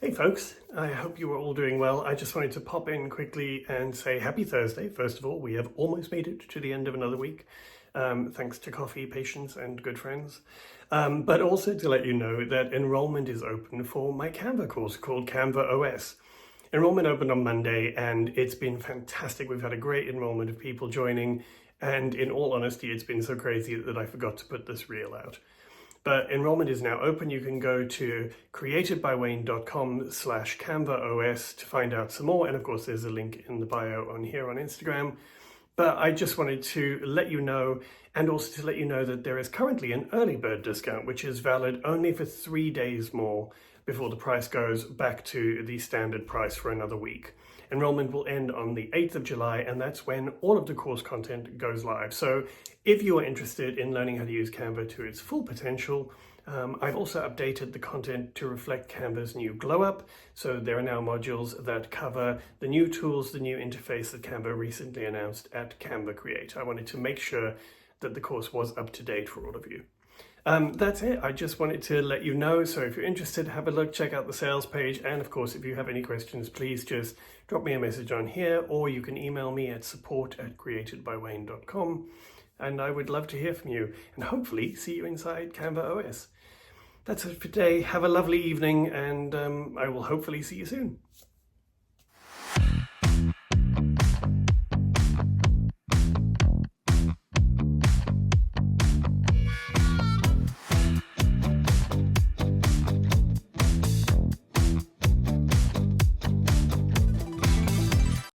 Hey folks, I hope you are all doing well. I just wanted to pop in quickly and say happy Thursday. First of all, we have almost made it to the end of another week, thanks to coffee, patience, and good friends. But also to let you know that enrollment is open for my Canva course called CanvaOS. Enrollment opened on Monday and it's been fantastic. We've had a great enrollment of people joining, and in all honesty, it's been so crazy that I forgot to put this reel out. But enrollment is now open. You can go to createdbywayne.com/CanvaOS to find out some more. And of course, there's a link in the bio on here on Instagram. But I just wanted to let you know, and also to let you know that there is currently an early bird discount, which is valid only for 3 days more before the price goes back to the standard price for another week. Enrollment will end on the 8th of July, and that's when all of the course content goes live. So if you are interested in learning how to use Canva to its full potential, I've also updated the content to reflect Canva's new glow up. So there are now modules that cover the new tools, the new interface that Canva recently announced at Canva Create. I wanted to make sure that the course was up to date for all of you. That's it. I just wanted to let you know. So if you're interested, have a look, check out the sales page. And of course, if you have any questions, please just drop me a message on here, or you can email me at support@createdbywayne.com. And I would love to hear from you and hopefully see you inside CanvaOS. That's it for today. Have a lovely evening, and I will hopefully see you soon.